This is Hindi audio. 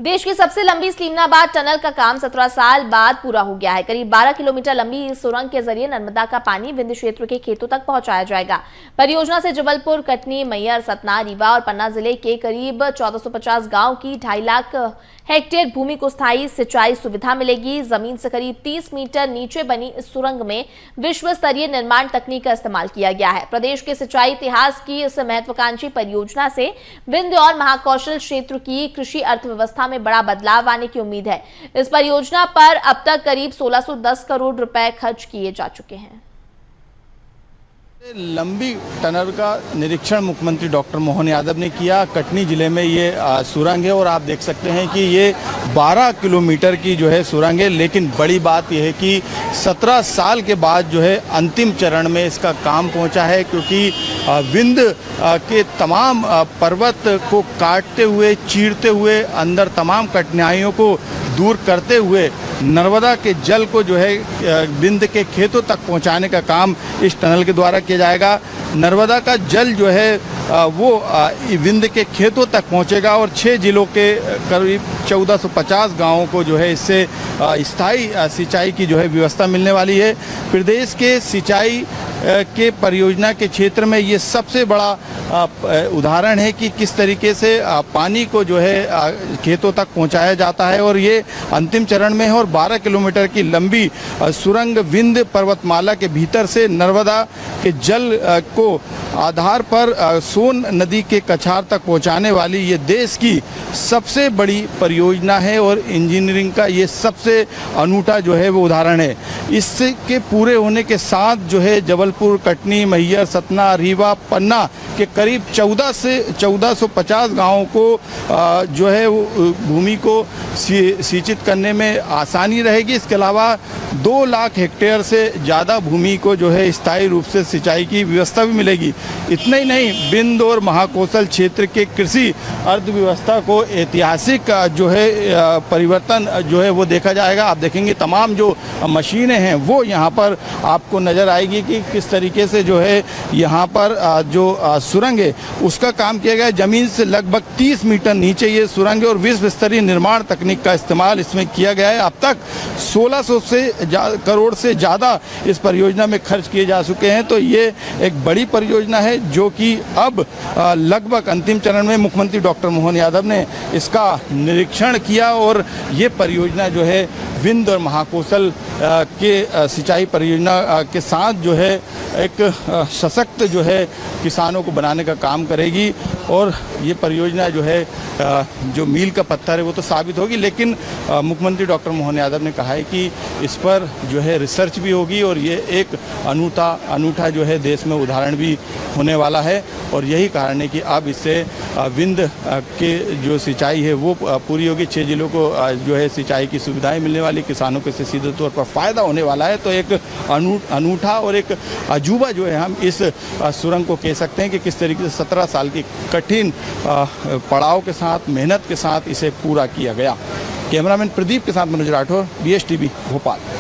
देश की सबसे लंबी स्लीमनाबाद टनल का काम 17 साल बाद पूरा हो गया है। करीब 12 किलोमीटर लंबी इस सुरंग के जरिए नर्मदा का पानी विंध्य क्षेत्र के खेतों तक पहुंचाया जाएगा। परियोजना से जबलपुर, कटनी, मैहर, सतना, रीवा और पन्ना जिले के करीब 1450 गांव की 2.5 लाख हेक्टेयर भूमि को स्थायी सिंचाई सुविधा मिलेगी। जमीन से करीब 30 मीटर नीचे बनी इस सुरंग में विश्व स्तरीय निर्माण तकनीक का इस्तेमाल किया गया है। प्रदेश के सिंचाई इतिहास की इस महत्वाकांक्षी परियोजना से विंध्य और महाकौशल क्षेत्र की कृषि अर्थव्यवस्था में बड़ा बदलाव आने की उम्मीद है। इस परियोजना पर अब तक करीब 1610 करोड़ रुपए खर्च किए जा चुके हैं। लंबी टनल का निरीक्षण मुख्यमंत्री डॉक्टर मोहन यादव ने किया। कटनी जिले में ये सुरंग है और आप देख सकते हैं कि ये 12 किलोमीटर की जो है सुरंग है, लेकिन बड़ी बात यह है कि 17 साल के बाद जो है अंतिम चरण में इसका काम पहुंचा है, क्योंकि विंध्य के तमाम पर्वत को काटते हुए, चीरते हुए, अंदर तमाम कठिनाइयों को दूर करते हुए नर्मदा के जल को जो है विंध्य के खेतों तक पहुंचाने का काम इस टनल के द्वारा किया जाएगा। नर्मदा का जल जो है वो विंध्य के खेतों तक पहुंचेगा और 6 जिलों के करीब 1450 गांवों को जो है इससे स्थायी सिंचाई की जो है व्यवस्था मिलने वाली है। प्रदेश के सिंचाई के परियोजना के क्षेत्र में ये सबसे बड़ा उदाहरण है कि किस तरीके से पानी को जो है खेतों तक पहुंचाया जाता है। और ये अंतिम चरण में है और 12 किलोमीटर की लंबी सुरंग विंध्य पर्वतमाला के भीतर से नर्मदा के जल को आधार पर सोन नदी के कछार तक पहुंचाने वाली ये देश की सबसे बड़ी परियोजना है और इंजीनियरिंग का ये सबसे अनूठा जो है वो उदाहरण है। इसके पूरे होने के साथ जो है जबलपुर, कटनी, मैहर, सतना, रीवा, पन्ना के करीब 1450 गांवों को जो है वो भूमि को सिंचित करने में आसानी रहेगी। इसके अलावा 2 लाख हेक्टेयर से ज़्यादा भूमि को जो है स्थायी रूप से सिंचाई की व्यवस्था भी मिलेगी। इतना ही नहीं, विंध्य और महाकौशल क्षेत्र के कृषि अर्थव्यवस्था को ऐतिहासिक जो है परिवर्तन जो है वो देखा जाएगा। आप देखेंगे तमाम जो मशीनें हैं वो यहाँ पर आपको नज़र आएगी कि किस तरीके से जो है यहाँ पर जो सुरंग है उसका काम किया गया। ज़मीन से लगभग 30 मीटर नीचे ये सुरंग है और विश्व स्तरीय निर्माण तकनीक का इस्तेमाल इसमें किया गया है। अब तक 1600 करोड़ से ज़्यादा इस परियोजना में खर्च किए जा चुके हैं। तो ये एक बड़ी परियोजना है जो कि अब लगभग अंतिम चरण में मुख्यमंत्री डॉक्टर मोहन यादव ने इसका निरीक्षण किया और ये परियोजना जो है विंध्य और महाकौशल के सिंचाई परियोजना के साथ जो है एक सशक्त जो है किसानों को बनाने का काम करेगी। और ये परियोजना जो है जो मील का पत्थर है वो तो साबित होगी, लेकिन मुख्यमंत्री डॉक्टर मोहन यादव ने कहा है कि इस पर जो है रिसर्च भी होगी और ये एक अनूठा जो है देश में उदाहरण भी होने वाला है। और यही कारण है कि अब इससे विंध्य के जो सिंचाई है वो पूरी होगी। 6 जिलों को जो है सिंचाई की सुविधाएं मिलने वाली, किसानों को इससे सीधे तौर पर फ़ायदा होने वाला है। तो एक अनूठा और एक अजूबा जो है हम इस सुरंग को कह सकते हैं कि किस तरीके से 17 साल की कठिन पड़ाव के साथ, मेहनत के साथ इसे पूरा किया गया। कैमरामैन प्रदीप के साथ मनोज राठौर, BSTV भोपाल।